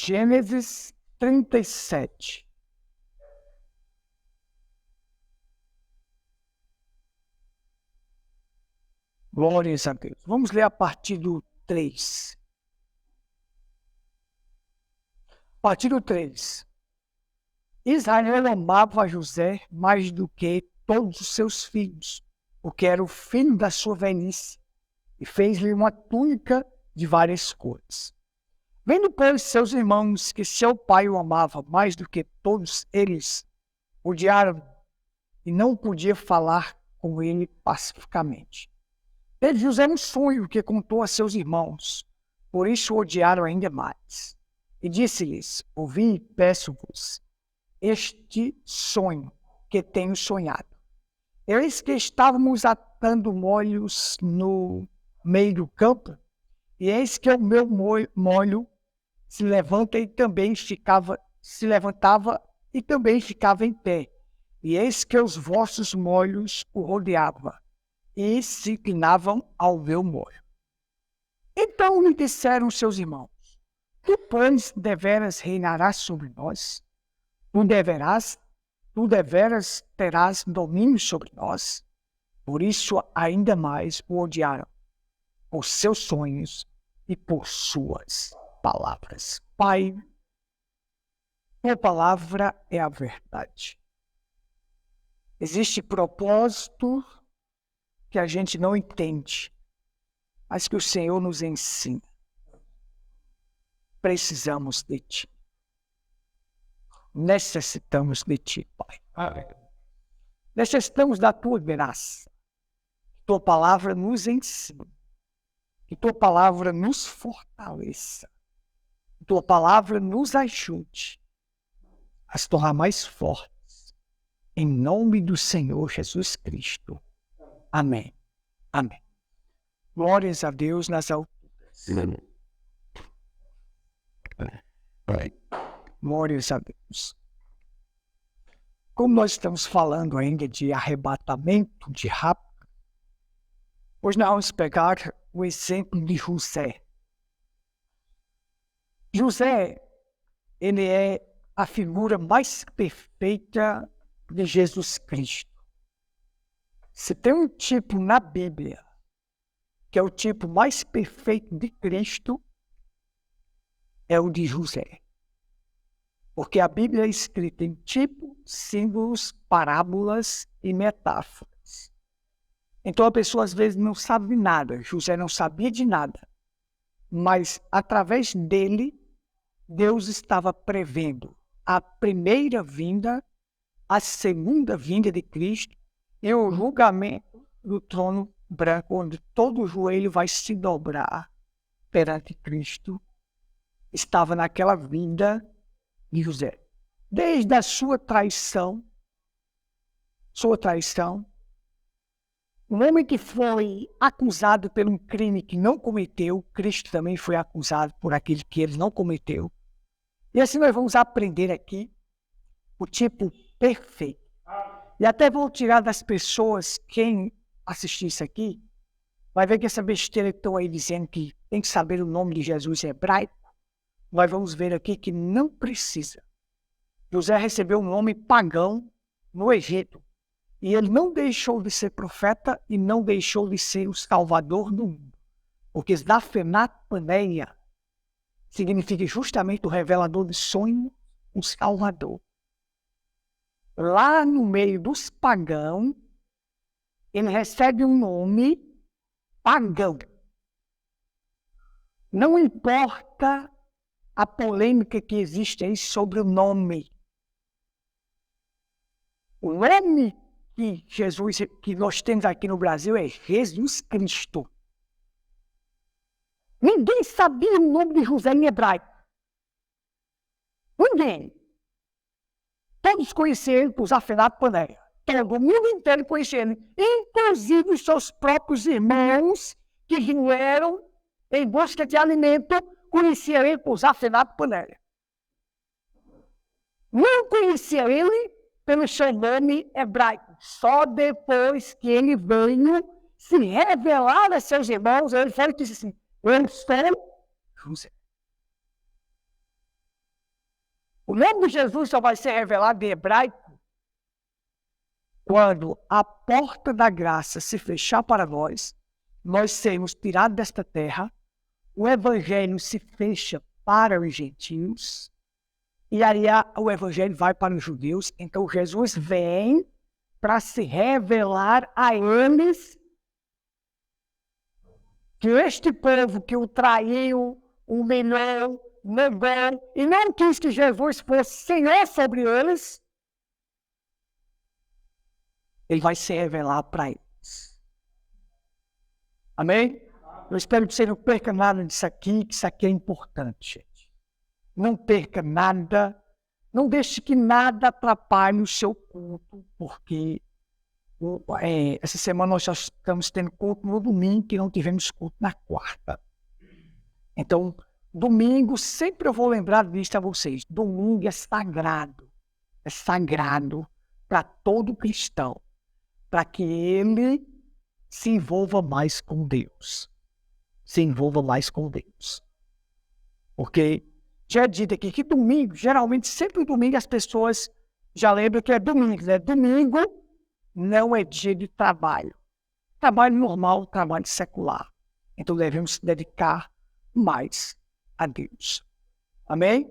Gênesis 37. Glórias a Deus. Vamos ler a partir do 3. A partir do 3. Israel amava José mais do que todos os seus filhos, porque era o filho da sua velhice, e fez-lhe uma túnica de várias cores. Vendo, pois, seus irmãos que seu pai o amava mais do que todos eles, odiaram e não podia falar com ele pacificamente. Teve José um sonho que contou a seus irmãos, por isso o odiaram ainda mais. E disse-lhes: ouvi, peço-vos, este sonho que tenho sonhado. Eis que estávamos atando molhos no meio do campo, e eis que o meu molho se levantava e também ficava em pé. E eis que os vossos molhos o rodeavam e se inclinavam ao meu molho. Então lhe disseram seus irmãos: tu, pois, deveras reinarás sobre nós? Tu deveras terás domínio sobre nós? Por isso ainda mais o odiaram, por seus sonhos e por suas palavras. Pai, tua palavra é a verdade. Existe propósito que a gente não entende, mas que o Senhor nos ensina. Precisamos de Ti. Necessitamos de Ti, Pai. Necessitamos da Tua graça. Tua palavra nos ensina. Que Tua palavra nos fortaleça. Que Tua palavra nos ajude a se tornar mais fortes. Em nome do Senhor Jesus Cristo. Amém. Amém. Glórias a Deus nas alturas. Glórias a Deus. Como nós estamos falando ainda de arrebatamento, de rapto, hoje nós vamos pegar o exemplo de José. José, ele é a figura mais perfeita de Jesus Cristo. Se tem um tipo na Bíblia que é o tipo mais perfeito de Cristo, é o de José. Porque a Bíblia é escrita em tipos, símbolos, parábolas e metáforas. Então a pessoa às vezes não sabe nada. José não sabia de nada. Mas através dele, Deus estava prevendo a primeira vinda, a segunda vinda de Cristo e o julgamento do trono branco, onde todo joelho vai se dobrar perante Cristo. Estava naquela vinda de José. Desde a sua traição, um homem que foi acusado por um crime que não cometeu, Cristo também foi acusado por aquele que ele não cometeu. E assim nós vamos aprender aqui o tipo perfeito. E até vou tirar das pessoas, quem assistir isso aqui, vai ver que essa besteira que estão aí dizendo que tem que saber o nome de Jesus em hebraico. Nós vamos ver aqui que não precisa. José recebeu um nome pagão no Egito. E ele não deixou de ser profeta e não deixou de ser o salvador do mundo. Porque Zaphenat Paneia significa justamente o revelador de sonho, o salvador. Lá no meio dos pagãos, ele recebe um nome pagão. Não importa a polêmica que existe aí sobre o nome. O nome que nós temos aqui no Brasil é Jesus Cristo. Ninguém sabia o nome de José em hebraico. Ninguém. Todos conheciam ele por Zaphenat Paneia. Todo o mundo inteiro conhecia ele. Inclusive os seus próprios irmãos que vieram em busca de alimento conheciam ele por Zaphenat Paneia. Não conhecia ele pelo seu nome hebraico. Só depois que ele veio se revelar a seus irmãos, ele foi e disse assim: eu sou José. O nome de Jesus só vai ser revelado em hebraico quando a porta da graça se fechar para nós, nós sermos tirados desta terra, o evangelho se fecha para os gentios, e aí o evangelho vai para os judeus. Então Jesus vem para se revelar a eles que este povo que o traiu, humilhou, negou, e não quis que Jesus fosse Senhor sobre eles, ele vai se revelar para eles. Amém? Eu espero que você não perca nada disso aqui, que isso aqui é importante, gente. Não perca nada, não deixe que nada atrapalhe o seu culto, porque essa semana nós já estamos tendo culto no domingo, que não tivemos culto na quarta. Então, domingo, sempre eu vou lembrar disso a vocês, domingo é sagrado para todo cristão, para que ele se envolva mais com Deus. Porque já é dito aqui que domingo, geralmente, sempre domingo as pessoas já lembram que é domingo, né? Domingo não é dia de trabalho. Trabalho normal, trabalho secular. Então devemos se dedicar mais a Deus. Amém?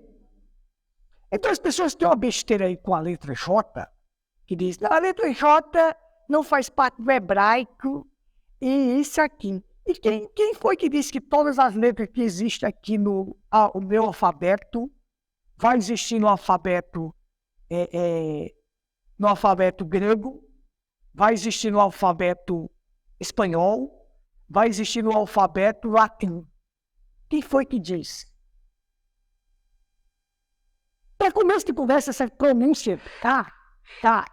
Então as pessoas têm uma besteira aí com a letra J, que diz, a letra J não faz parte do hebraico e isso aqui. E quem foi que disse que todas as letras que existem aqui no meu alfabeto vai existir no alfabeto grego, vai existir no alfabeto espanhol, vai existir no alfabeto latim? Quem foi que disse? Para começo de conversa, essa pronúncia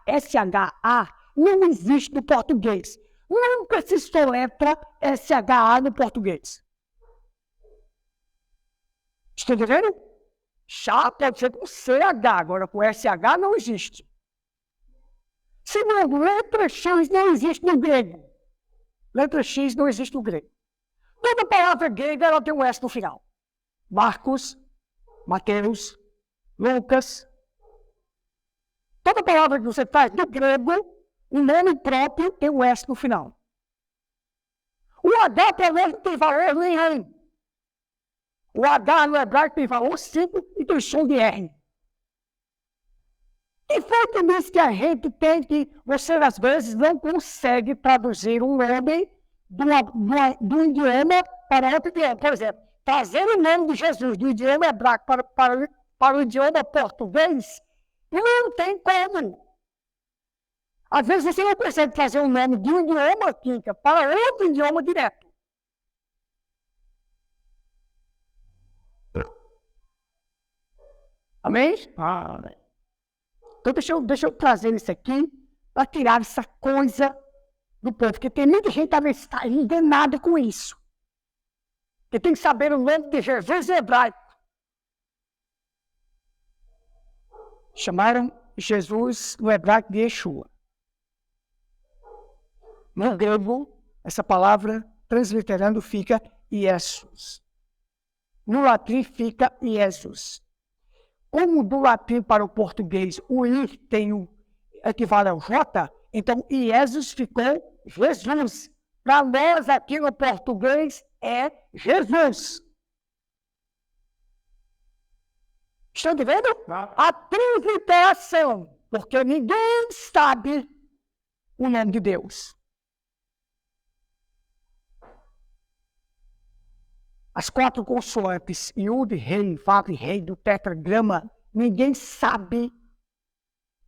S-H-A não existe no português. Nunca se soletra S-H-A no português. Está entendendo? Chá pode ser com C-H, agora com S-H não existe. Segundo, letra X não existe no grego. Letra X não existe no grego. Toda palavra grega ela tem um S no final. Marcos, Mateus, Lucas. Toda palavra que você faz no grego, o nome próprio tem um S no final. O H pelo menos não tem valor nenhum. O H no hebraico tem valor 5 e tem som de R. E foi que disse que a gente tem que, você às vezes não consegue traduzir um nome do idioma para outro idioma. Por exemplo, trazer o nome de Jesus do idioma hebraico para o idioma português, não tem como. Às vezes você não consegue trazer o nome de um idioma quinca para outro idioma direto. Amém? Amém. Então deixa eu trazer isso aqui para tirar essa coisa do povo, porque tem muita gente que está enganada com isso. Que tem que saber o nome de Jesus em hebraico. Chamaram Jesus no hebraico de Yeshua. No grego, essa palavra transliterando fica Jesus. No latim fica Jesus. Como do latim para o português o I tem o equivale ao J, então Jesus ficou Jesus. Para nós aqui no português é Jesus. Estão entendendo? A transliteração, porque ninguém sabe o nome de Deus. As 4 consoantes, Yud, Rei, Vav, Rei, do tetragrama, ninguém sabe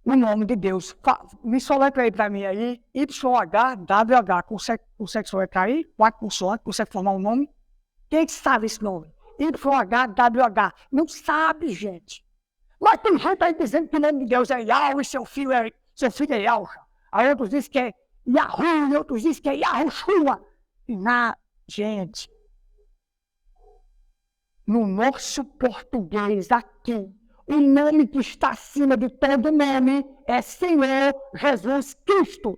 o nome de Deus. Me soletra aí para mim aí, YHWH, consegue soletrar aí? 4 consoantes, consegue formar um nome? Quem sabe esse nome? YHWH. Não sabe, gente. Mas tem gente aí dizendo que o nome de Deus é Yahweh e seu filho é Yahweh. Aí outros dizem que é Yahweh, e outros dizem que é Yahushua. E gente, no nosso português aqui, o nome que está acima de todo nome é Senhor Jesus Cristo.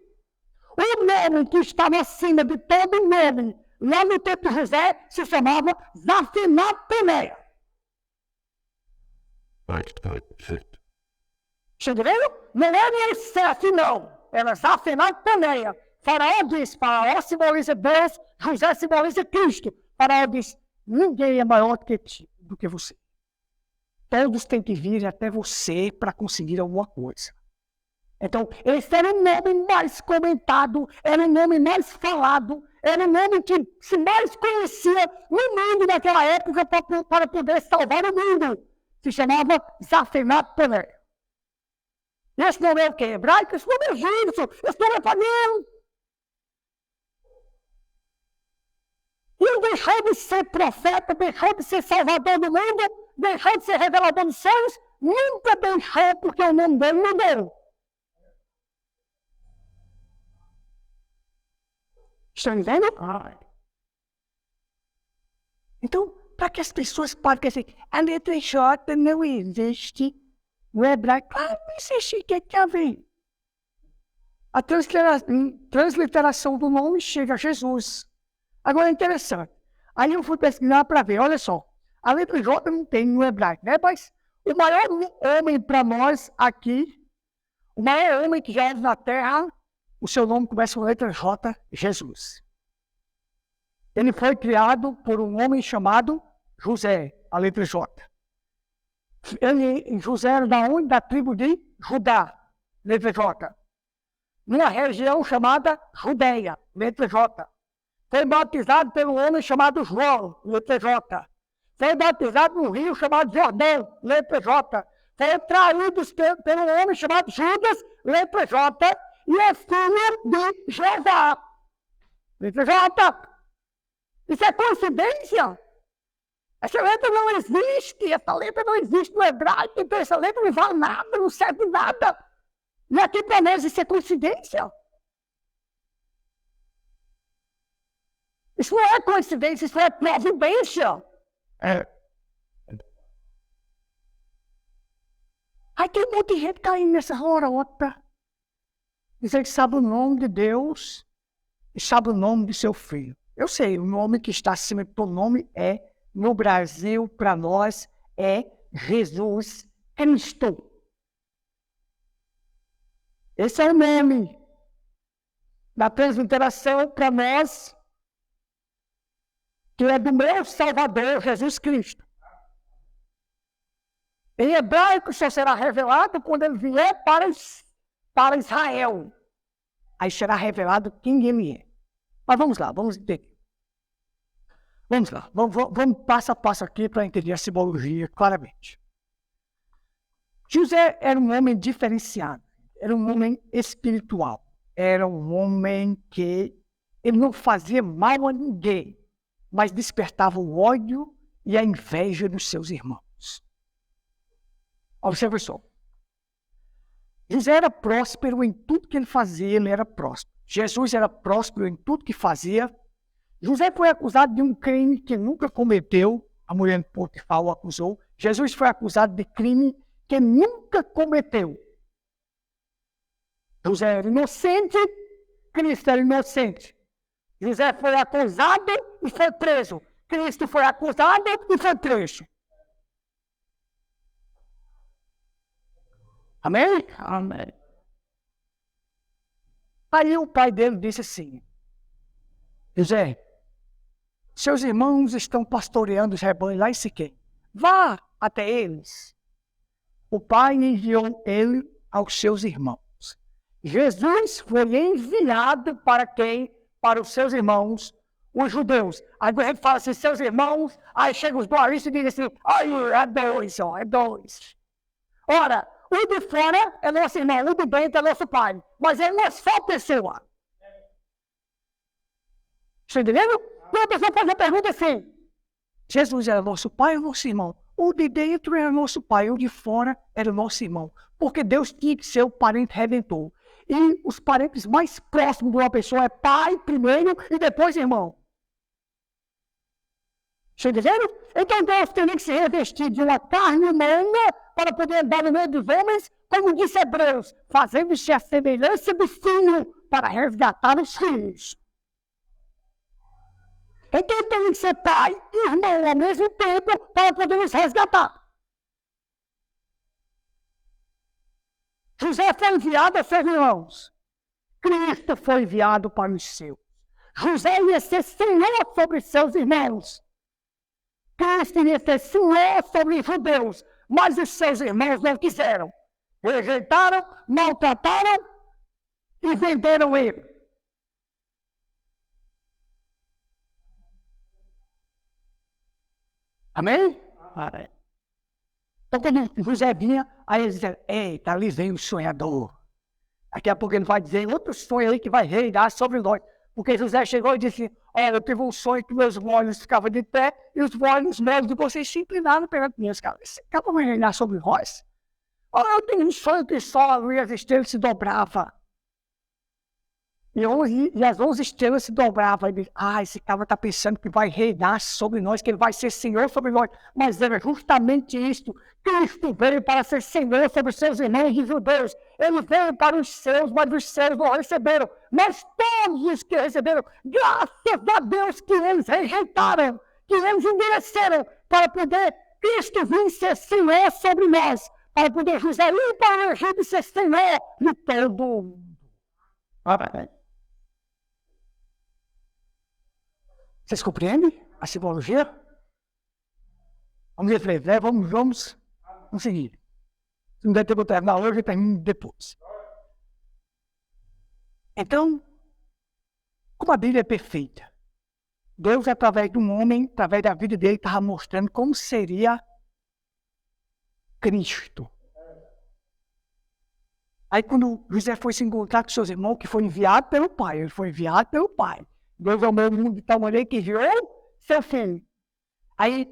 O nome que estava acima de todo nome, lá no tempo de José, se chamava Zafinapeneia. Está entendendo? Não era Yosef, não. Era Zafenat Paneia. Faraó diz, Faraó simboliza Deus, José simboliza Cristo. Faraó diz, ninguém é maior do que você. Todos têm que vir até você para conseguir alguma coisa. Então, esse era o nome mais comentado, era o nome mais falado, era o nome que se mais conhecia no mundo naquela época para poder salvar o mundo. Se chamava Zafenat Paneia. Esse nome é o quê? Hebraico? Esse nome é egípcio, esse nome é paneu. E ele deixou de ser profeta, deixou de ser salvador do mundo, deixou de ser revelador dos sonhos, nunca deixou porque o nome dele não deu. Estão entendendo? Então, para que as pessoas podem dizer, a letra J não existe no hebraico, não existe, o que tem a ver? A transliteração do nome chega a Jesus. Agora é interessante. Aí eu fui pesquisar para ver, olha só, a letra J não tem no hebraico, né? Mas o maior homem para nós aqui, o maior homem que já é na terra, o seu nome começa com a letra J, Jesus. Ele foi criado por um homem chamado José, a letra J. José era da onde? Da tribo de Judá, letra J. Numa região chamada Judeia, letra J. Foi batizado por um homem chamado João, letra J. Foi batizado num rio chamado Jordão, letra J. Foi traído por um homem chamado Judas, letra J. E é filho de José, letra J. Isso é coincidência? Essa letra não existe, essa letra não existe no hebraico, então essa letra não vale nada, não serve nada. E aqui para nós isso é coincidência. Isso não é coincidência, isso é providência. Aí tem um monte de gente caindo nessa lorota. Dizer que sabe o nome de Deus e sabe o nome de seu filho. Eu sei, o nome que está acima de todo nome é, no Brasil, para nós, é Jesus Cristo. Esse é o nome da transliteração para nós, que é do meu Salvador, Jesus Cristo. Em hebraico só será revelado quando ele vier para Israel. Aí será revelado quem ele é. Mas vamos lá, vamos entender. Vamos lá, vamos passo a passo aqui para entender a simbologia claramente. José era um homem diferenciado, era um homem espiritual, era um homem que ele não fazia mal a ninguém, mas despertava o ódio e a inveja dos seus irmãos. Observe só. José era próspero em tudo que ele fazia, ele era próspero. Jesus era próspero em tudo que fazia. José foi acusado de um crime que nunca cometeu, a mulher de Potifar o acusou. Jesus foi acusado de crime que nunca cometeu. José era inocente, Cristo era inocente. José foi acusado e foi preso. Cristo foi acusado e foi preso. Amém? Amém. Aí o pai dele disse assim, José, seus irmãos estão pastoreando os rebanhos lá em Siquém. Vá até eles. O pai enviou ele aos seus irmãos. Jesus foi enviado para quem? Para os seus irmãos, os judeus. Aí a gente fala assim, seus irmãos, aí chega os dualistas e dizem assim, ai, é dois, ó, é dois. Ora, o de fora é nosso irmão, o de dentro é nosso pai. Mas ele não é só pessoa. Está entendendo? Quando a pessoa faz a pergunta assim, Jesus era nosso pai ou nosso irmão? O de dentro era nosso pai, o de fora era nosso irmão. Porque Deus tinha que ser o parente redentor. E os parentes mais próximos de uma pessoa é pai primeiro e depois irmão. Está entendendo? Então Deus teria que se revestir de uma carne humana para poder andar no meio dos homens, como disse Hebreus, fazendo-se a semelhança do filho para resgatar os filhos. Então tem que ser pai e irmão ao mesmo tempo para poder nos resgatar. José foi enviado a seus irmãos. Cristo foi enviado para os seus. José ia ser senhor sobre seus irmãos. Cristo ia ser senhor sobre os judeus. Mas os seus irmãos não quiseram. Rejeitaram, maltrataram e venderam ele. Amém? Amém. Então, quando José vinha, aí eles diziam, eita, ali vem o sonhador. Daqui a pouco ele vai dizer outro sonho aí que vai reinar sobre nós. Porque José chegou e disse, eu tive um sonho que meus olhos ficavam de pé e os olhos meus de vocês se inclinaram perante minhas cabeças. Acaba de reinar sobre nós. Olha, eu tenho um sonho que só a luz e as estrelas se dobravam. E as 11 estrelas se dobravam. E disse, esse cara está pensando que vai reinar sobre nós, que ele vai ser Senhor sobre nós. Mas era justamente isto. Cristo veio para ser Senhor sobre os seus irmãos e judeus. Ele veio para os seus, mas os seus não receberam. Mas todos os que receberam, graças a Deus que eles rejeitaram, que eles endureceram, para poder Cristo vir ser Senhor sobre nós. Para poder José ir para o Egito e ser Senhor de todo mundo. Amém. Vocês compreendem a simbologia? Vamos refletir, né? Vamos seguir. Se não der tempo de terminar hoje, eu termino depois. Então, como a Bíblia é perfeita, Deus, através de um homem, através da vida dele, estava mostrando como seria Cristo. Aí, quando José foi se encontrar com seus irmãos, que foi enviado pelo Pai, ele foi enviado pelo Pai. Deus amou o mundo de tal maneira que enviou seu filho. Aí,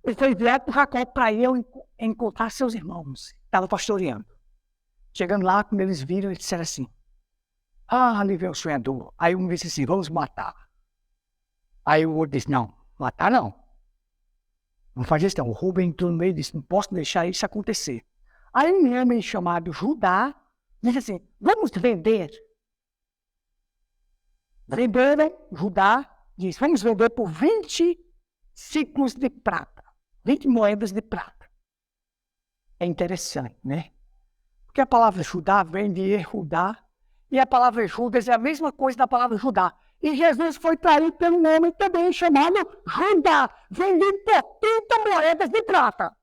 ele foi enviado por Jacó para eu encontrar seus irmãos. Estava pastoreando. Chegando lá, quando eles viram, eles disseram assim, ali vem o sonhador. Aí um disse assim, vamos matar. Aí o outro disse, não, matar não. Não faz isso não. O Rubem entrou no meio e disse, não posso deixar isso acontecer. Aí um homem chamado Judá disse assim, vamos vender. Venderam, Judá disse, vamos vender por 20 ciclos de prata. 20 moedas de prata. É interessante, né? Porque a palavra Judá vem de Erudá, e a palavra Judas é a mesma coisa da palavra Judá. E Jesus foi traído por um homem também chamado Judá, vendido por 30 moedas de prata.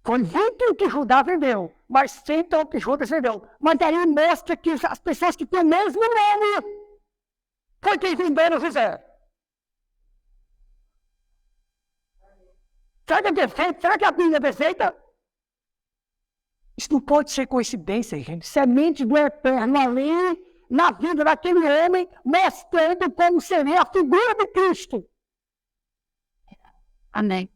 Foi 20 o que Judá vendeu, mas 30 o que Judas vendeu. Mas daí mostra que as pessoas que têm o mesmo nome foi quem venderam José. Será que é perfeito? Será que a Bíblia é perfeita? Isso não pode ser coincidência, gente. Semente do eterno ali, na vida daquele homem, mostrando como seria a figura de Cristo. Amém.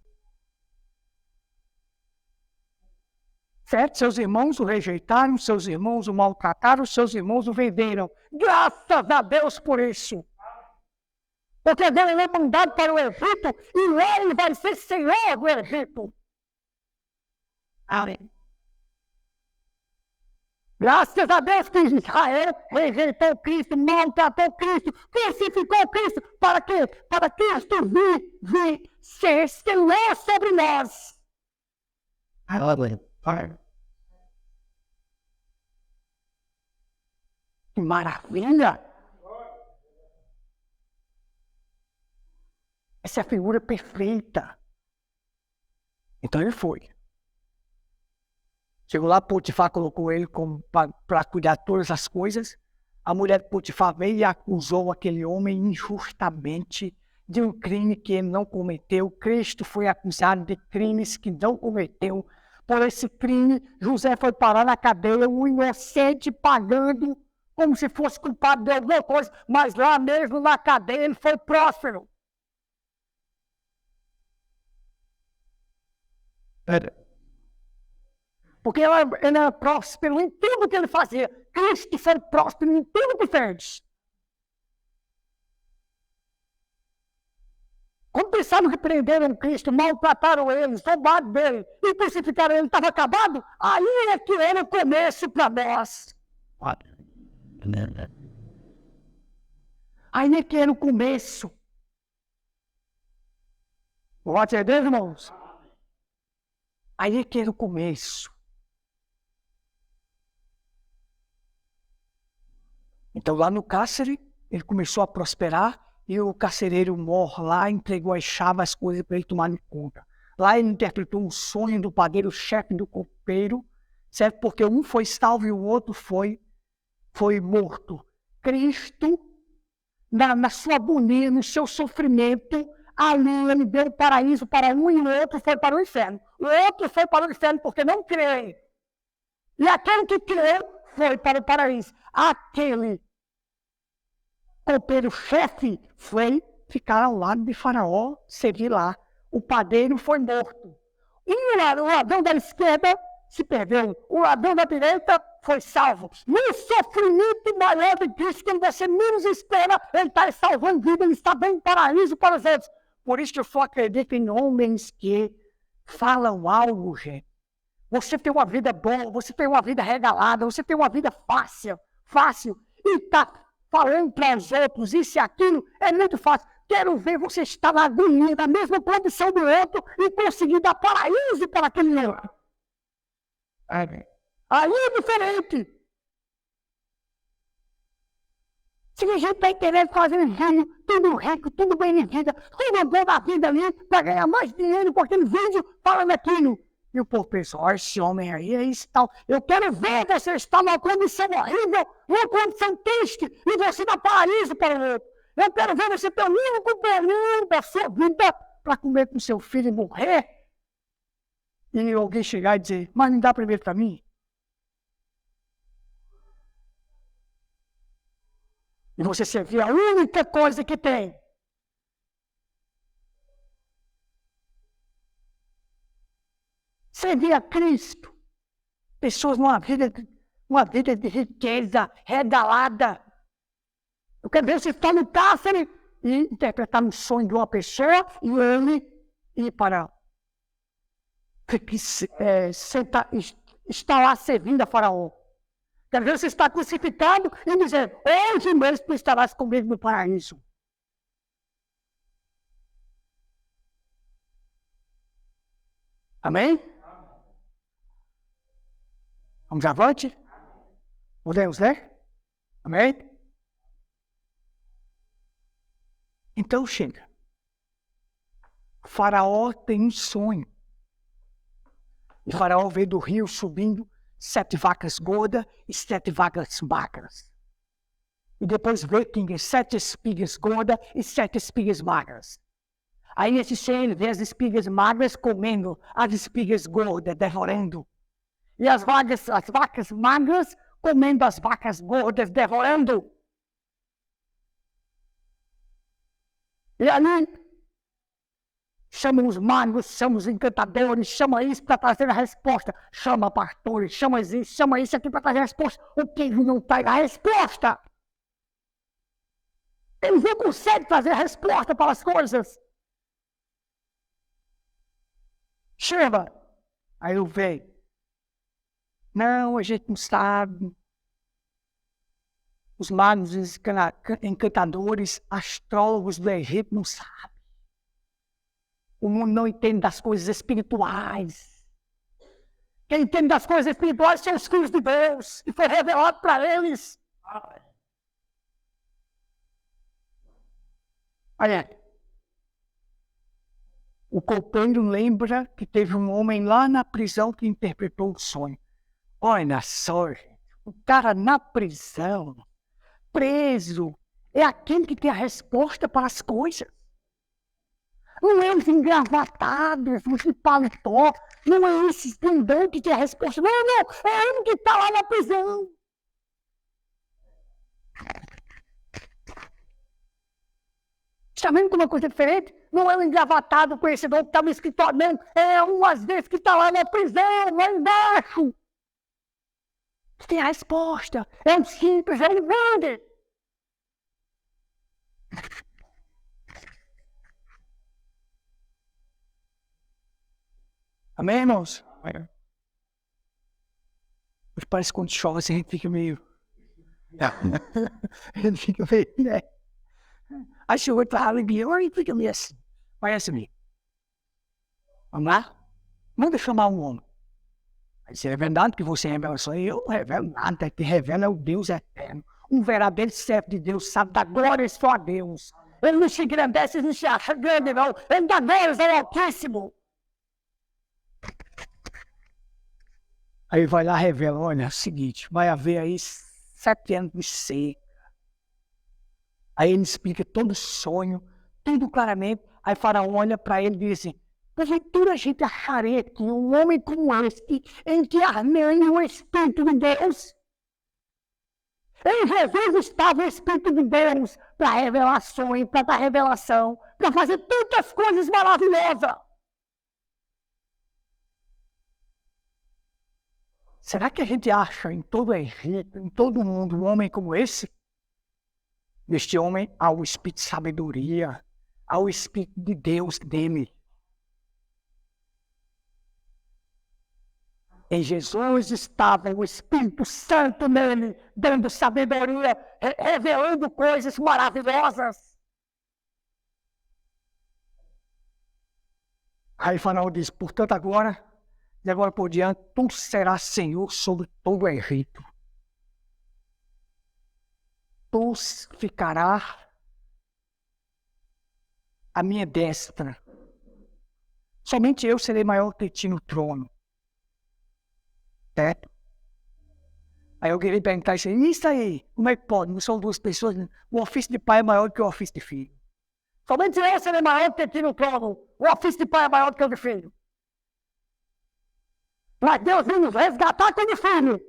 Certo? Seus irmãos o rejeitaram, seus irmãos o maltrataram, seus irmãos o venderam. Graças a Deus por isso. Porque agora ele é mandado para o Egito e lá ele vai ser senhor do Egito. Amém. Graças a Deus que Israel rejeitou Cristo, maltratou Cristo, crucificou Cristo, para quê? Para Cristo vir ser senhor sobre nós. Que maravilha! Essa é a figura perfeita. Então ele foi. Chegou lá, Potifar colocou ele para cuidar de todas as coisas. A mulher de Potifar veio e acusou aquele homem injustamente de um crime que ele não cometeu. Cristo foi acusado de crimes que não cometeu. Por esse crime, José foi parar na cadeia, um inocente pagando como se fosse culpado de alguma coisa, mas lá mesmo na cadeia ele foi próspero. Porque ele era próspero em tudo que ele fazia. Cristo foi próspero em tudo que fez. Quando pensaram que prenderam Cristo, maltrataram ele, roubaram dele e crucificaram ele, estava acabado, aí é que era o começo para nós. Aí é que era o começo. Glória a Deus, irmãos. Aí que era o começo. Então lá no cárcere, ele começou a prosperar e o carcereiro mor lá entregou as chaves, as coisas para ele tomar conta. Lá ele interpretou um sonho do padeiro, chefe do copeiro, certo? Porque um foi salvo e o outro foi morto. Cristo, na sua agonia, no seu sofrimento, ali ele deu o paraíso para um e o outro foi para o inferno. O outro foi para o inferno porque não crê. E aquele que crê foi para o paraíso. Aquele copeiro-chefe foi ficar ao lado de Faraó, servir lá. O padeiro foi morto. E o ladrão da esquerda se perdeu. O ladrão da direita foi salvo. No sofrimento maior de Cristo, quando você menos espera, ele está salvando vida, ele está dando paraíso para os outros. Por isso que eu só acredito em homens que falam algo, gente. Você tem uma vida boa, você tem uma vida regalada, você tem uma vida fácil, e está falando para os outros isso e aquilo, é muito fácil. Quero ver você estar na agonia, na mesma condição do outro, e conseguir dar paraíso para aquele outro. Aí é diferente. Se a gente está querendo fazer tudo rico, tudo bem de vida, tudo bom na vida ali, para ganhar mais dinheiro com aquele vídeo falando aquilo. E o povo pensa, olha, esse homem aí é isso tal. Eu quero ver você estar numa condição horrível, numa condição triste, e você dá paraíso para o outro. Eu quero ver você ter o único período da sua vida para comer com seu filho e morrer. E alguém chegar e dizer, mas não dá primeiro para mim? E você servir a única coisa que tem. Servir a Cristo. Pessoas numa vida de riqueza, regalada. Eu quero ver você estar no cárcere e interpretar um sonho de uma pessoa e ele ir para estar lá servindo a Faraó. Quero ver você estar crucificado e dizer, hoje mesmo tu estarás comigo no paraíso. Amém? Vamos avante? Podemos ler? Amém? Então chega. O Faraó tem um sonho. O Faraó vê do rio subindo 7 vacas gordas e 7 vacas magras. E depois vê que tem 7 espigas gordas e 7 espigas magras. Aí nesse sonho ele vê as espigas magras comendo as espigas gordas, devorando. E as vacas magras comendo as vacas gordas, devorando. E ali, chama os magos, chama os encantadores, chama isso para trazer a resposta. Chama pastores, chama isso aqui para trazer a resposta. O povo não traz a resposta. Eles não conseguem trazer a resposta para as coisas. Chama. Aí eu vejo. Não, a gente não sabe. Os magos, os encantadores, astrólogos do Egito não sabem. O mundo não entende das coisas espirituais. Quem entende das coisas espirituais são os filhos de Deus. E foi revelado para eles. Olha, o copeiro lembra que teve um homem lá na prisão que interpretou o sonho. Olha só, o cara na prisão, preso, é aquele que tem a resposta para as coisas. Não é os engravatados, os de paletó, não é esse estendão que tem a resposta. Não, é ele que está lá na prisão. Está vendo como é uma coisa diferente? Não é o engravatado, o conhecedor que está no escritório, não. É um, às vezes, que está lá na prisão, lá embaixo. Que tem a resposta. É um simples, ele vende. Amém, irmãos? Mas parece que quando chove, assim, a gente fica meio... a gente fica meio, né? A chuva está alegria, a gente fica meio assim. Parece-me. Vamos lá? Manda chamar um homem. Aí se é verdade que você revela só eu não revelo nada, que revela é o Deus eterno. Um verdadeiro servo de Deus sabe dar glória só a Deus. Ele não se engrandece, ele não se acha grande, não. Ele dá glórias ao Altíssimo. Aí vai lá e revela, olha, é o seguinte, vai haver aí 7 anos de seca. Aí ele explica todo o sonho, tudo claramente. Aí Faraó olha para ele e diz assim, porventura a gente acharia que um homem como este, em que armeia o Espírito de Deus, em Jesus estava o Espírito de Deus para revelações, para dar revelação, para fazer tantas coisas maravilhosas. Será que a gente acha em todo o Egito, em todo o mundo, um homem como esse? Neste homem há o Espírito de sabedoria, há o Espírito de Deus nele. Em Jesus estava o Espírito Santo nele, dando sabedoria, revelando coisas maravilhosas. Aí Faraó diz, portanto agora, de agora por diante, tu serás Senhor sobre todo o Egito. Tu ficarás à minha destra. Somente eu serei maior que ti no trono. Certo? Aí eu queria perguntar isso aí, como é que pode? Não são duas pessoas, o ofício de pai é maior do que o ofício de filho. Somente eu serei maior que ti no trono. O ofício de pai é maior do que o de filho. Mas Deus vem nos resgatar como filho.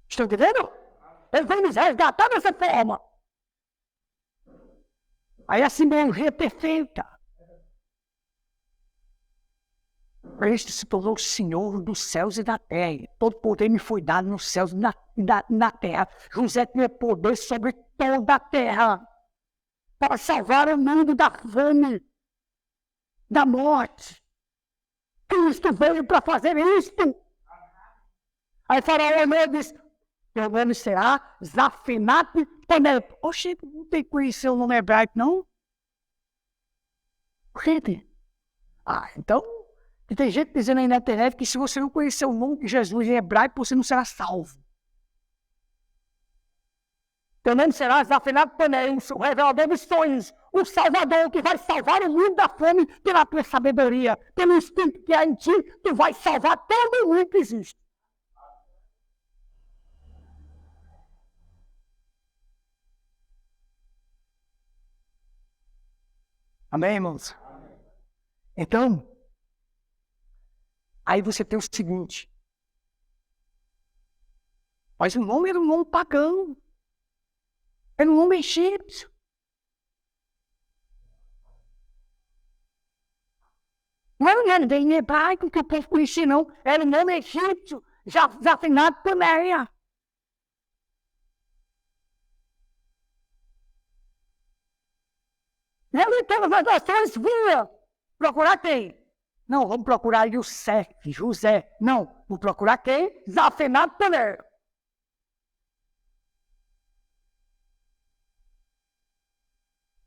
Estão entendendo? Ele vem nos resgatar dessa forma. Aí a simbologia é perfeita. Este se tornou Senhor dos céus e da terra. Todo poder me foi dado nos céus e na terra. José tinha poder sobre toda a terra para salvar o mundo da fome, da morte. Cristo veio para fazer isto. Aí Faraó olhou e disse, teu nome será Zafinate Paneah. Oxe, não tem que conhecer o nome hebraico, não? Gente, então, tem gente dizendo aí na internet que se você não conhecer o nome de Jesus em hebraico, você não será salvo. Teu nome será Zafinate Paneah, o revelador dos sonhos, o Salvador que vai salvar o mundo da fome pela tua sabedoria, pelo Espírito que há em ti, tu vai salvar todo mundo que existe. Amém, irmãos? Então, aí você tem o seguinte. Mas o nome era um nome pagão. Era um nome egípcio. Não era em hebraico que o povo conhecia, não. Era um nome egípcio. Zafinate Paneah. Ele pelas nações vinha procurar quem? Não, vamos procurar Youssef, José. Não, vou procurar quem? Zafinate Paneah.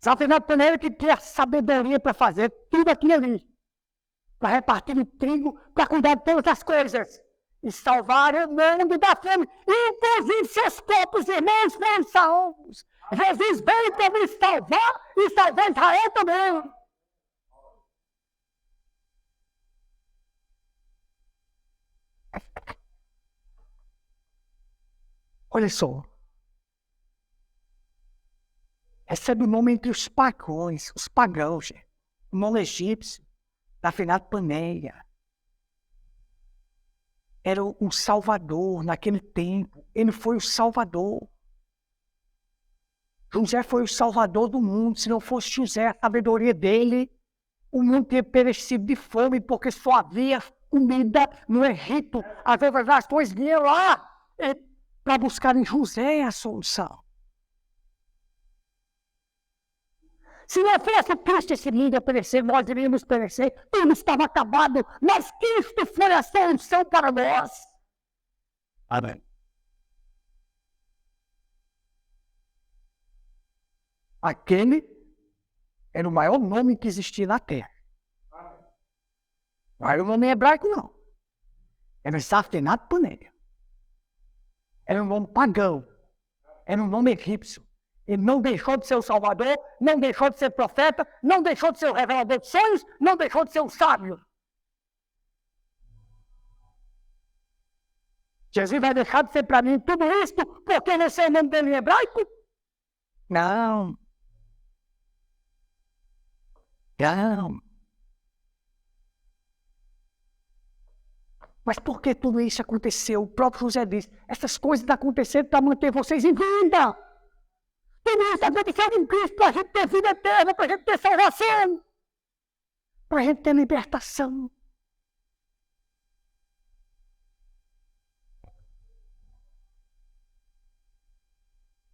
Zafinate Paneah que tinha sabedoria para fazer tudo aquilo ali. Para repartir o trigo, para cuidar de todas as coisas. E salvar o mundo da fome. Inclusive seus próprios irmãos foram salvos. Jesus veio para me salvar e salvar Israel também. Olha só. Recebe o nome entre os pagãos, o nome egípcio, Zafinate Paneah. Era um salvador naquele tempo. Ele foi o salvador. José foi o salvador do mundo. Se não fosse José, a sabedoria dele, o mundo teria perecido de fome, porque só havia comida no Egito. As outras nações vinham lá para buscar em José a solução. Se não fosse Cristo esse mundo a perecer, nós iríamos perecer. Tudo estava acabado, mas Cristo foi a solução para nós. Amém. Aquele era o maior nome que existia na terra. Não era um nome hebraico, não. Era Zafenat Paneah. Era um nome pagão. Era um nome egípcio. Ele não deixou de ser o Salvador, não deixou de ser profeta, não deixou de ser o revelador de sonhos, não deixou de ser o sábio. Jesus vai deixar de ser para mim tudo isto porque não sei o nome dele em hebraico? Não. Não. Mas por que tudo isso aconteceu? O próprio José disse, essas coisas aconteceram para manter vocês em vida. Tudo isso aconteceu em Cristo para a gente ter vida eterna, para a gente ter salvação, para a gente ter libertação.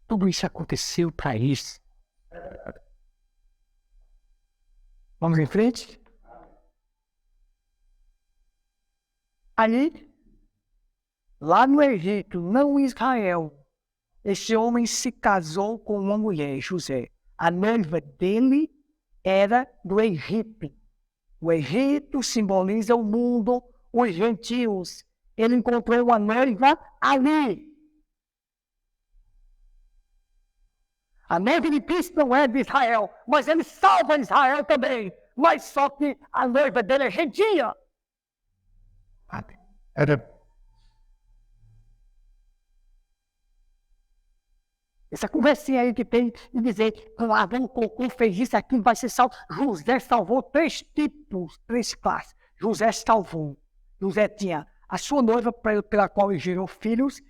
Tudo isso aconteceu para isso. Vamos em frente? Ali, lá no Egito, não em Israel, esse homem se casou com uma mulher, José. A noiva dele era do Egito. O Egito simboliza o mundo, os gentios. Ele encontrou uma noiva ali. A noiva de Cristo não é de Israel, mas ele salva Israel também. Mas só que a noiva dele é gentia. Essa conversinha aí que tem de dizer que o Adão Cocô fez isso aqui, vai ser salvo. José salvou 3 tipos, 3 classes. José salvou. José tinha a sua noiva pela qual ele gerou filhos,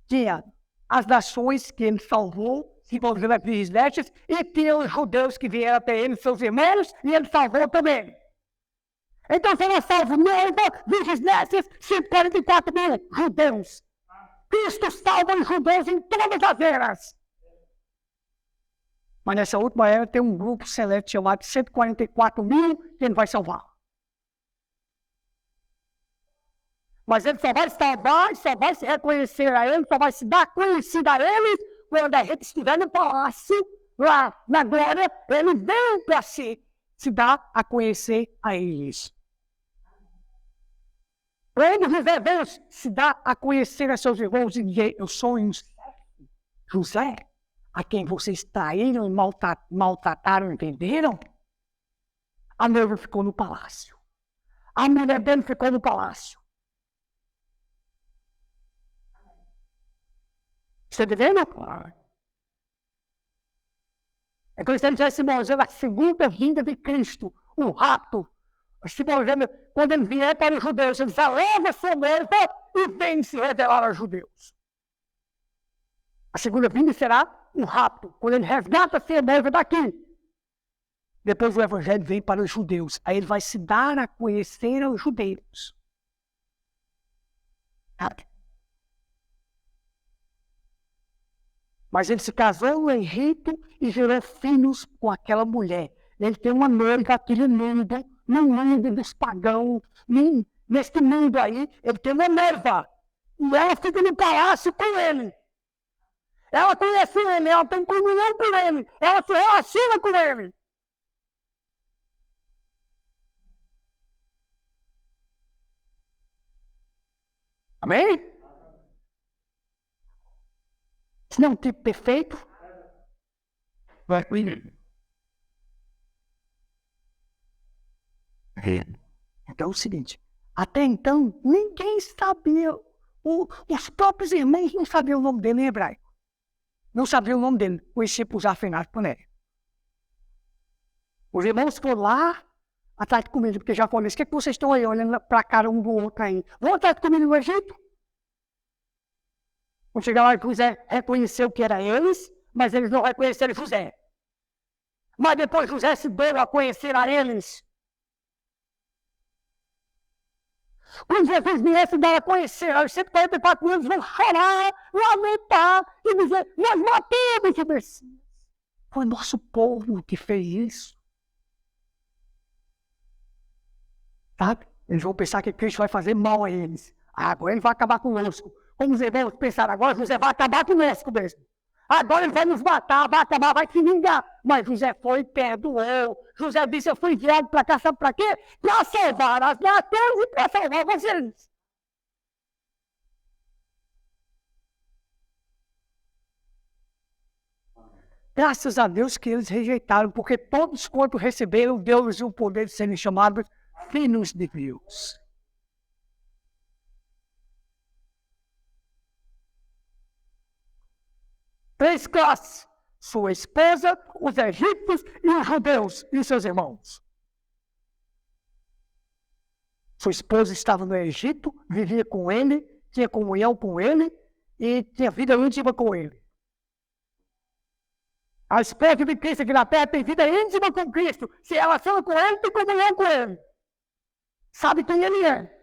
tinha as nações que ele salvou, simbolizando as virgens nestes, e tinha os judeus que vieram até ele, seus irmãos, e ele salvou também. Então será salvo noiva, virgens nestes, 144 mil judeus. Cristo salva os judeus em todas as eras. Mas nessa última era tem um grupo seleto chamado 144 mil que ele vai salvar. Mas ele só vai salvar, só vai se reconhecer a ele, só vai se dar conhecido a eles quando a gente estiver no palácio, lá na glória, ele vem para se dar a conhecer a eles. Quando José veio se dar a conhecer a seus irmãos e dizer, eu sou José, a quem vocês traíram e maltrataram e venderam, a noiva ficou no palácio. A mulher dele ficou no palácio. Você está entendendo? É como se ele estivesse simbolizando a segunda vinda de Cristo, o rapto. Simbolizando, quando ele vier para os judeus, ele diz, leva sua noiva e vem se revelar aos judeus. A segunda vinda será o rapto, quando ele resgata a noiva daqui. Depois o evangelho vem para os judeus. Aí ele vai se dar a conhecer aos judeus. Mas ele se casou no Egito e gerou filhos com aquela mulher. Ele tem uma noiva, aquele mundo, no mundo dos pagãos, neste mundo aí, ele tem uma noiva. E ela fica no palácio com ele. Ela conhece ele, ela tem comunhão com ele, ela se relaciona com ele. Amém? Se não é um tipo perfeito, vai com ele. Então é o seguinte, até então ninguém sabia, os próprios irmãos não sabiam o nome dele em hebraico. Não sabiam o nome dele, conhecia por Zafenat Paneah. Os irmãos foram lá atrás de comida, porque já falou isso, o que é que vocês estão aí olhando para a cara um do outro aí? Vão atrás de comida no Egito? Quando chegar lá, José reconheceu que era eles, mas eles não reconheceram José. Mas depois José se deu a conhecer a eles. Quando Jesus viesse dar a conhecer, os 144 anos vão chorar, lamentar e dizer, nós matamos o Messias. Foi nosso povo que fez isso. Sabe? Eles vão pensar que Cristo vai fazer mal a eles. Agora ele vai acabar conosco. Como os irmãos pensaram agora, José vai acabar conosco mesmo. Agora ele vai nos matar, vai acabar, vai se vingar. Mas José foi e perdoou. José disse, eu fui enviado para cá, sabe para quê? Para salvar as nações e para salvar vocês. Graças a Deus que eles rejeitaram, porque todos quanto receberam, deu-lhes o poder de serem chamados filhos de Deus. Três classes: sua esposa, os egípcios e os judeus e seus irmãos. Sua esposa estava no Egito, vivia com ele, tinha comunhão com ele e tinha vida íntima com ele. A esposa de Cristo aqui na terra tem vida íntima com Cristo, se relaciona com ele, tem comunhão com ele. Sabe quem ele é.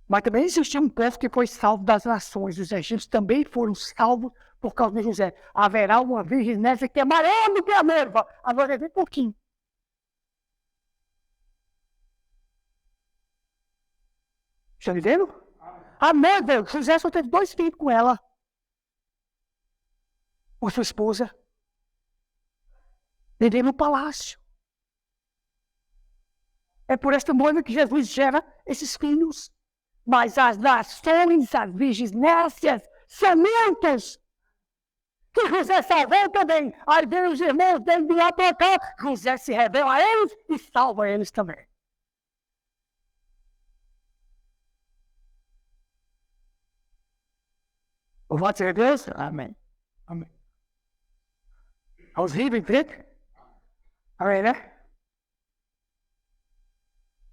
Mas também existia um povo que foi salvo das nações. Os egípcios também foram salvos por causa de José. Haverá uma virgem nessa que é maior do que a mesma. Agora vem um pouquinho. Está entendendo? Amém, Deus. José só teve 2 filhos com ela. Com sua esposa. Vivendo no palácio. É por esta modo que Jesus gera esses filhos. Mas as nações, as virgens nécias, sementas, que José salvou também. Aí vem os irmãos dele de lá para cá. José se revela a eles e salva eles também. Louvado seja Deus? Amém. Amém. Vamos rir bem preto? Amém, né?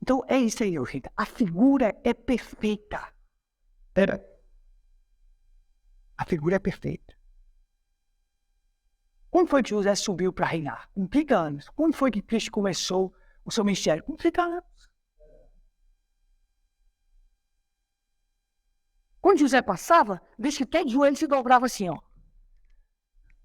Então é isso aí, gente. A figura é perfeita. A figura é perfeita. Quando foi que José subiu para reinar? Com 30 anos. Quando foi que Cristo começou o seu ministério? Com 30 anos. Quando José passava, diz que todo joelho se dobrava assim, ó.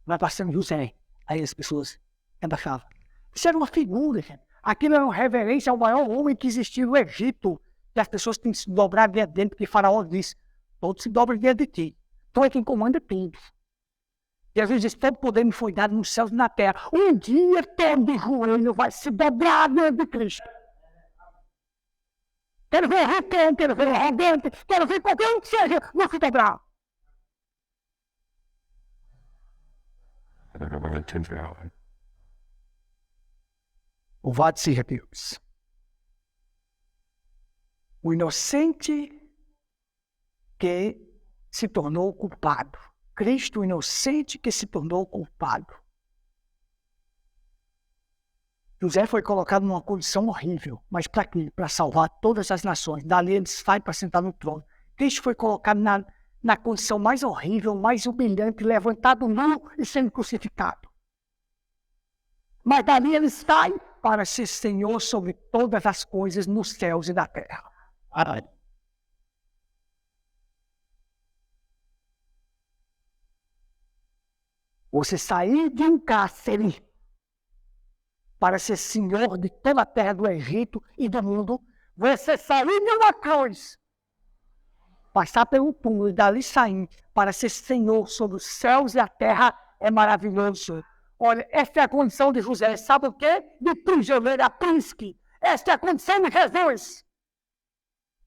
Vai passando José. Aí as pessoas abaixavam. Isso era uma figura, gente. Aquilo era uma reverência ao maior homem que existia no Egito. E as pessoas têm que se dobrar diante dele, porque Faraó disse, todos se dobram diante de ti. Tu é quem comanda tudo. Jesus disse, todo poder me foi dado nos céus e na terra. Um dia todo joelho vai se dobrar diante de Cristo. Quero ver arrogante, quero ver arrogante, quero ver qualquer um que seja, não se dobrar. Louvado seja Deus. O inocente que se tornou culpado. Cristo, o inocente que se tornou culpado. José foi colocado numa condição horrível. Mas para quê? Para salvar todas as nações. Dali ele sai para sentar no trono. Cristo foi colocado na condição mais horrível, mais humilhante, levantado nu e sendo crucificado. Mas dali ele sai para ser Senhor sobre todas as coisas nos céus e na terra. Amém. Você sair de um cárcere para ser Senhor de toda a terra do Egito e do mundo, você sair de uma cruz, passar pelo túmulo e dali sair para ser Senhor sobre os céus e a terra, é maravilhoso. Olha, esta é a condição de José. Sabe o quê? De prisioneiro a príncipe. Esta é a condição de Jesus.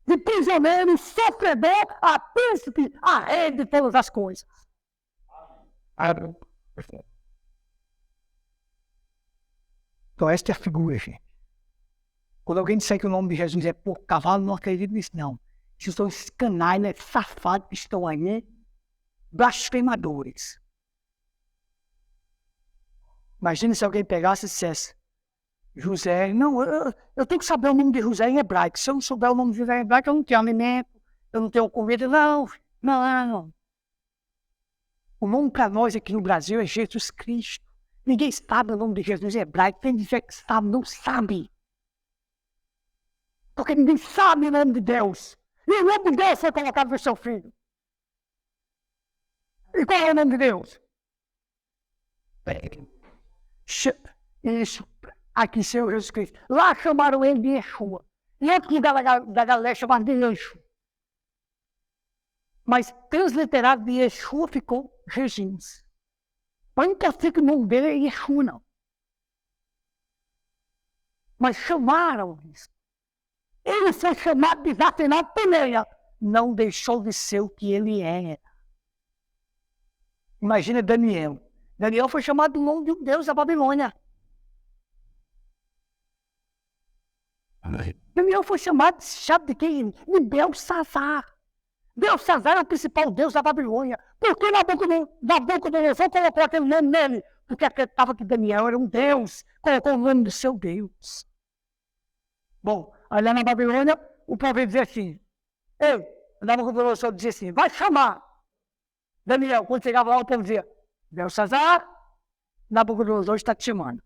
De prisioneiro, sofredor a príncipe, a rei de todas as coisas. Amém. Então esta é a figura, gente. Quando alguém disser que o nome de Jesus é por cavalo, não acredito nisso, não. Esses são esses canalhas safados que estão aí, blasfemadores. Imagina se alguém pegasse e dissesse, José, não, eu tenho que saber o nome de José em hebraico. Se eu não souber o nome de José em hebraico, eu não tenho alimento, eu não tenho comida. Não. O nome para nós aqui no Brasil é Jesus Cristo. Ninguém sabe o nome de Jesus em hebraico. Quem dizer que sabe, não sabe. Porque ninguém sabe o nome de Deus. E o nome de Deus foi colocado no seu filho. E qual é o nome de Deus? Isso. Aqui, Senhor Jesus Cristo. Lá chamaram ele de Yeshua. E outro lugar da Galileia chamaram de Yeshua. mas transliterado de Yeshua ficou Regins. Mas nunca fica o nome dele é Yeshua, não. Mas chamaram isso. Ele foi chamado de desafinado Peneia. Não deixou de ser o que ele era. Imagina Daniel. Daniel foi chamado do nome de um deus da Babilônia. Daniel foi chamado, sabe de quem? De Belsazar. Belsazar era o principal deus da Babilônia. Por que Nabucodonosor colocou aquele nome nele? Porque acreditava que Daniel era um deus. Colocou o nome do seu deus. Bom, aí lá na Babilônia, o povo dizia assim, Nabucodonosor dizia assim, vai chamar Daniel. Quando chegava lá, o povo dizia, Belsazar, Nabucodonosor está te chamando.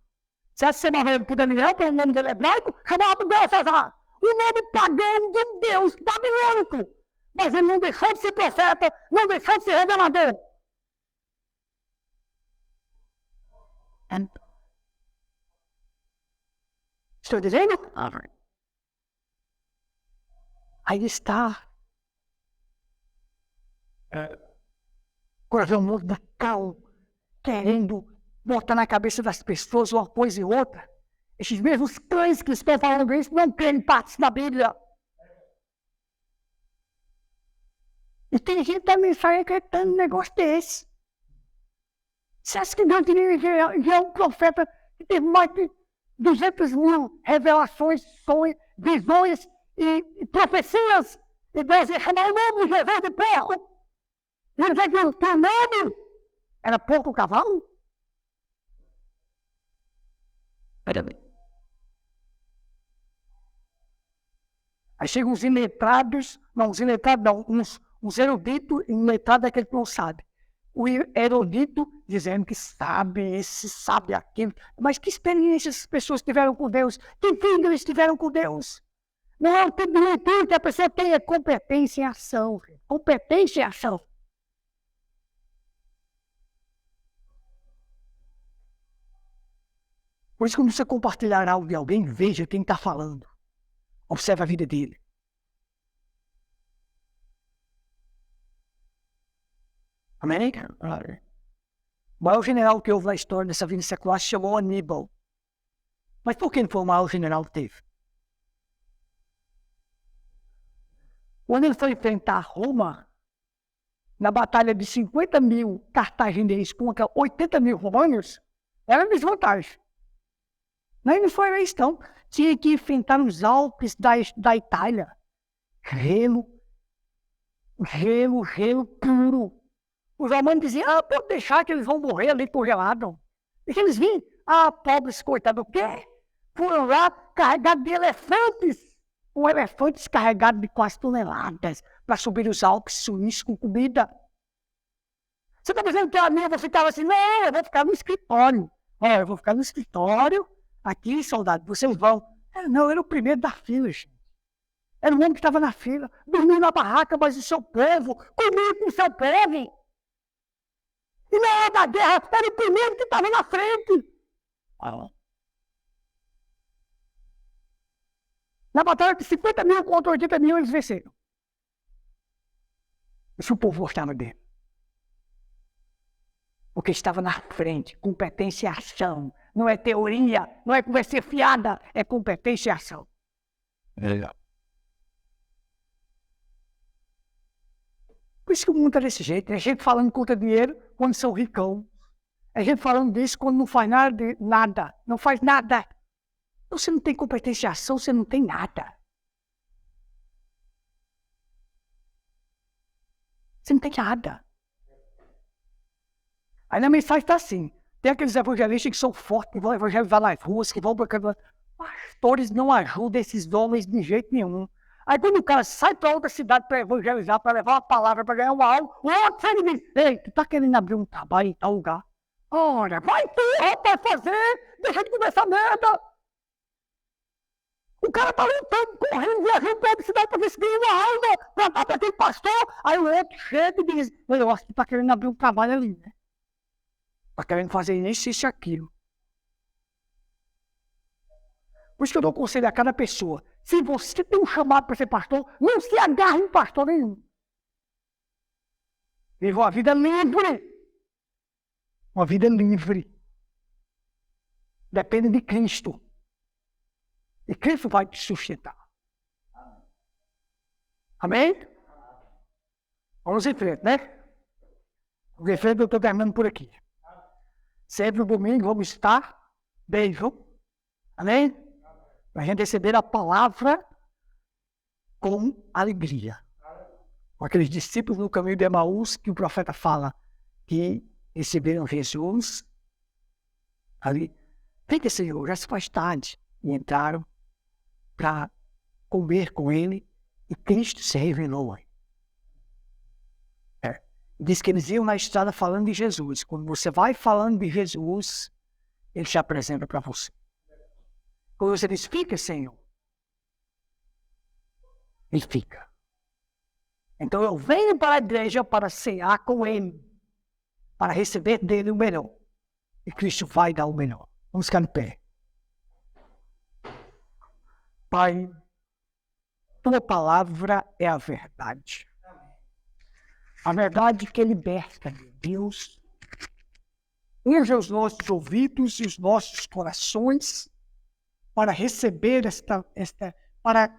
Se você chamava por Daniel, pelo nome dele hebraico, chamava Belsazar. O nome pagão de um deus babilônico. Mas ele não deixou de ser profeta, não deixou de ser revelador. Estou dizendo? Aí está. Coração muito da cal, querendo botar na cabeça das pessoas uma coisa e outra. Esses mesmos cães que estão falando isso não querem partes da Bíblia. E tem gente também sai acreditando num negócio desse. Você acha que Deus teria enviar um profeta que teve mais de 200 mil revelações, sonhos, visões e profecias? E Deus ia chamar o nome de Jesus de porco. E ele vai dizer o teu nome era porco cavalo? Peraí. Aí chegam uns iletrados, uns eruditos e iletrado é aquele que não sabe. O erudito dizendo que sabe, esse sabe aquilo. Mas que experiência essas pessoas tiveram com Deus? Que vida eles tiveram com Deus? Não é o tipo de leitura que a pessoa tem, é competência em ação. Competência em ação. Por isso, quando você compartilhar algo de alguém, veja quem está falando. Observe a vida dele. Amém? O maior general que houve na história dessa vida secular se chamou Aníbal. Mas por que ele foi o maior general que teve? Quando ele foi enfrentar Roma, na batalha de 50 mil cartagineses contra 80 mil romanos, era desvantagem. Não foi isso, não. Tinha que enfrentar os Alpes da Itália. Gelo puro. Os romanos diziam, pode deixar que eles vão morrer ali congelados. Deixa eles virem. Pobres, coitados, o quê? Foram lá carregados de elefantes. Elefantes carregados de quase toneladas para subir os Alpes suíços com comida. Você está dizendo que a minha você ficava assim, não, eu vou ficar no escritório. Eu vou ficar no escritório. Aqui, soldado, vocês vão. Não, era o primeiro da fila, gente. Era o homem que estava na fila, dormindo na barraca, mas o seu povo, comia com o seu povo. E na hora da guerra, era o primeiro que estava na frente. Na batalha de 50 mil contra 80 mil, eles venceram. Isso o povo gostava dele. Porque estava na frente, competência e ação. Não é teoria, não é conversa fiada, é competência e ação. Por isso que o mundo é desse jeito. É gente falando contra dinheiro quando são ricão. É gente falando disso quando não faz nada. Não faz nada. Então, você não tem competência e ação, você não tem nada. Você não tem nada. Aí na mensagem está assim. Tem aqueles evangelistas que são fortes, que vão evangelizar nas ruas, que vão para... Pastores não ajudam esses homens de jeito nenhum. Aí quando o cara sai para outra cidade para evangelizar, para levar uma palavra, para ganhar uma alma, o outro ele diz, ei, tu está querendo abrir um trabalho em tal lugar? Ora, vai tu, rapaz, fazer, deixa de conversar merda. O cara está lutando, correndo, viajando para outra cidade para ver se ganha uma alma, para dar para aquele pastor. Aí o outro chega e diz, eu acho que tu está querendo abrir um trabalho ali, né? Está querendo fazer isso e aquilo. Por isso que eu dou conselho a cada pessoa. Se você tem um chamado para ser pastor, não se agarre em pastor nenhum. Viva uma vida livre. Uma vida livre. Depende de Cristo. E Cristo vai te sustentar. Amém? Vamos em frente, né? Vamos em frente, eu estou terminando por aqui. Sempre no domingo vamos estar bem, viu? Amém? Para a gente receber a palavra com alegria. Com aqueles discípulos no caminho de Emaús que o profeta fala que receberam Jesus ali. Fica, Senhor, já se faz tarde. E entraram para comer com ele e Cristo se revelou. Diz que eles iam na estrada falando de Jesus. Quando você vai falando de Jesus, ele se apresenta para você. Quando você diz, fica, Senhor, ele fica. Então eu venho para a igreja para cear com ele, para receber dele o melhor. E Cristo vai dar o melhor. Vamos ficar de pé. Pai, tua palavra é a verdade. A verdade que liberta, meu Deus. Unja os nossos ouvidos e os nossos corações para receber para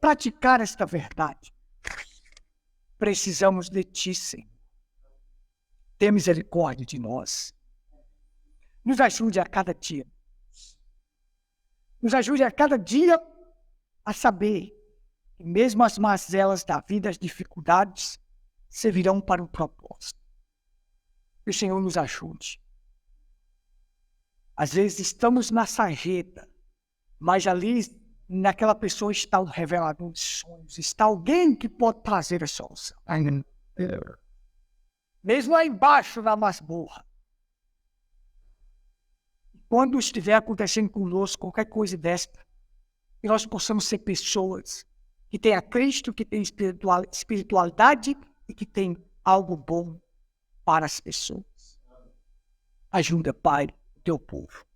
praticar esta verdade. Precisamos de Ti, Senhor. Tenha misericórdia de nós. Nos ajude a cada dia. Nos ajude a cada dia a saber que mesmo as mazelas da vida, as dificuldades, servirão para um propósito. Que o Senhor nos ajude. Às vezes estamos na sarjeta, mas ali, naquela pessoa está o revelador de sonhos, está alguém que pode trazer a solução. Mesmo lá embaixo na masmorra. Quando estiver acontecendo conosco qualquer coisa desta, que nós possamos ser pessoas que têm a Cristo, que têm espiritualidade e que têm algo bom para as pessoas. Ajuda, Pai, o teu povo.